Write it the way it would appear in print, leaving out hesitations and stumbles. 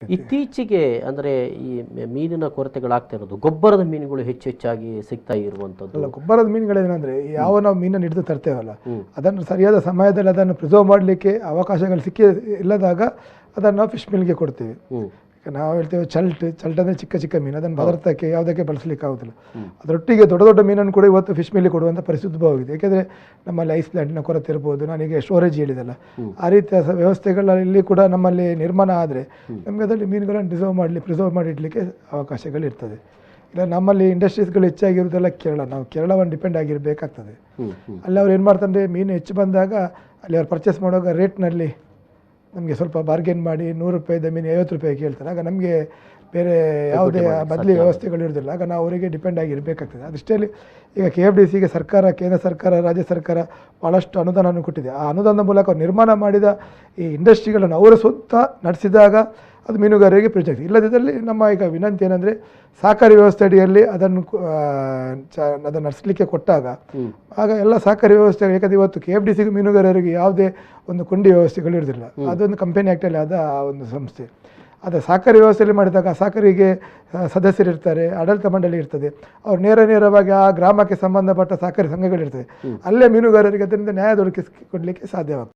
ಇತ್ತೀಚೆಗೆ ಅಂದರೆ ಈ ಮೀನಿನ ಕೊರತೆಗಳಾಗ್ತಾ ಇರೋದು ಗೊಬ್ಬರದ ಮೀನುಗಳು ಹೆಚ್ಚಾಗಿ ಸಿಗ್ತಾ ಇರುವಂಥದ್ದು. ಅಲ್ಲ, ಗೊಬ್ಬರದ ಮೀನುಗಳೇನಂದ್ರೆ ಯಾವ ನಾವು ಮೀನನ್ನು ಹಿಡಿದು ತರ್ತೇವಲ್ಲ ಅದನ್ನು ಸರಿಯಾದ ಸಮಯದಲ್ಲಿ ಅದನ್ನು ಪ್ರಿಸರ್ವ್ ಮಾಡಲಿಕ್ಕೆ ಅವಕಾಶಗಳು ಸಿಕ್ಕಿ ಇಲ್ಲದಾಗ ಅದನ್ನು ನಾವು ಫಿಶ್ ಮಿಲ್ಗೆ ಕೊಡ್ತೀವಿ. ನಾವು ಹೇಳ್ತೇವೆ ಚಲ್ಟ್ ಅಂದರೆ ಚಿಕ್ಕ ಚಿಕ್ಕ ಮೀನು, ಅದನ್ನು ಪದಾರ್ಥಕ್ಕೆ ಯಾವುದಕ್ಕೆ ಬಳಸಲಿಕ್ಕೆ ಆಗೋದಿಲ್ಲ. ಅದರೊಟ್ಟಿಗೆ ದೊಡ್ಡ ದೊಡ್ಡ ಮೀನನ್ನು ಕೂಡ ಇವತ್ತು ಫಿಶ್ ಮಿಲ್ಗೆ ಕೊಡುವಂಥ ಪರಿಸ್ಥಿತಿ ಉದ್ಭವವಾಗಿದೆ. ಯಾಕೆಂದರೆ ನಮ್ಮಲ್ಲಿ ಐಸ್ ಪ್ಲಾಂಟಿನ ಕೊರತೆ ಇರ್ಬೋದು, ನಾನೀಗ ಸ್ಟೋರೇಜ್ ಹೇಳಿದಲ್ಲ, ಆ ರೀತಿಯ ವ್ಯವಸ್ಥೆಗಳಲ್ಲಿ ಕೂಡ ನಮ್ಮಲ್ಲಿ ನಿರ್ಮಾಣ ಆದರೆ ನಮಗೆ ಅದರಲ್ಲಿ ಮೀನುಗಳನ್ನು ಪ್ರಿಸರ್ವ್ ಮಾಡಿ ಇಡಲಿಕ್ಕೆ ಅವಕಾಶಗಳಿರ್ತದೆ. ಇಲ್ಲ ನಮ್ಮಲ್ಲಿ ಇಂಡಸ್ಟ್ರೀಸ್ಗಳು ಹೆಚ್ಚಾಗಿರೋದೆಲ್ಲ ನಾವು ಕೇರಳವನ್ನು ಡಿಪೆಂಡ್ ಆಗಿರಬೇಕಾಗ್ತದೆ. ಅಲ್ಲಿ ಅವ್ರು ಏನು ಮಾಡ್ತಾರೆ, ಮೀನು ಹೆಚ್ಚು ಬಂದಾಗ ಅಲ್ಲಿ ಅವ್ರು ಪರ್ಚೇಸ್ ಮಾಡುವಾಗ ರೇಟ್ನಲ್ಲಿ ನಮಗೆ ಸ್ವಲ್ಪ ಬಾರ್ಗೇನ್ ಮಾಡಿ 100 ರೂಪಾಯಿದ ಮೀನು 50 ರೂಪಾಯಿ ಕೇಳ್ತಾರೆ. ಆಗ ನಮಗೆ ಬೇರೆ ಯಾವುದೇ ಬದಲಿ ವ್ಯವಸ್ಥೆಗಳು ಇರೋದಿಲ್ಲ. ಆಗ ನಾವು ಅವರಿಗೆ ಡಿಪೆಂಡ್ ಆಗಿರಬೇಕಾಗ್ತದೆ. ಅದಷ್ಟೇ ಈಗ KFDCಗೆ ಸರ್ಕಾರ, ಕೇಂದ್ರ ಸರ್ಕಾರ, ರಾಜ್ಯ ಸರ್ಕಾರ ಭಾಳಷ್ಟು ಅನುದಾನವನ್ನು ಕೊಟ್ಟಿದೆ. ಆ ಅನುದಾನದ ಮೂಲಕ ನಿರ್ಮಾಣ ಮಾಡಿದ ಈ ಇಂಡಸ್ಟ್ರಿಗಳನ್ನು ಅವರು ಸ್ವಂತ ನಡೆಸಿದಾಗ ಅದು ಮೀನುಗಾರರಿಗೆ ಪ್ರಯೋಜನ. ಇಲ್ಲದಿದ್ದಲ್ಲಿ ನಮ್ಮ ಈಗ ವಿನಂತಿ ಏನಂದರೆ, ಸಹಕಾರಿ ವ್ಯವಸ್ಥೆ ಅಡಿಯಲ್ಲಿ ಅದನ್ನು ನಡೆಸಲಿಕ್ಕೆ ಕೊಟ್ಟಾಗ ಆಗ ಎಲ್ಲ ಸಹಕಾರಿ ವ್ಯವಸ್ಥೆ, ಯಾಕಂದರೆ ಇವತ್ತು KFDCಗೆ ಮೀನುಗಾರರಿಗೆ ಯಾವುದೇ ಒಂದು ಕೊಂಡಿ ವ್ಯವಸ್ಥೆಗಳು ಇರೋದಿಲ್ಲ. ಅದೊಂದು ಕಂಪನಿ ಆ್ಯಕ್ಟಲ್ಲಿ ಆದ ಒಂದು ಸಂಸ್ಥೆ. ಅದು ಸಹಕಾರಿ ವ್ಯವಸ್ಥೆಯಲ್ಲಿ ಮಾಡಿದಾಗ ಸಹಕಾರಿಗೆ ಸದಸ್ಯರಿರ್ತಾರೆ, ಆಡಳಿತ ಮಂಡಳಿ ಇರ್ತದೆ, ಅವ್ರು ನೇರವಾಗಿ ಆ ಗ್ರಾಮಕ್ಕೆ ಸಂಬಂಧಪಟ್ಟ ಸಹಕಾರಿ ಸಂಘಗಳಿರ್ತದೆ. ಅಲ್ಲೇ ಮೀನುಗಾರರಿಗೆ ಅದರಿಂದ ನ್ಯಾಯ ಕೊಡಲಿಕ್ಕೆ ಸಾಧ್ಯವಾಗ್ತದೆ.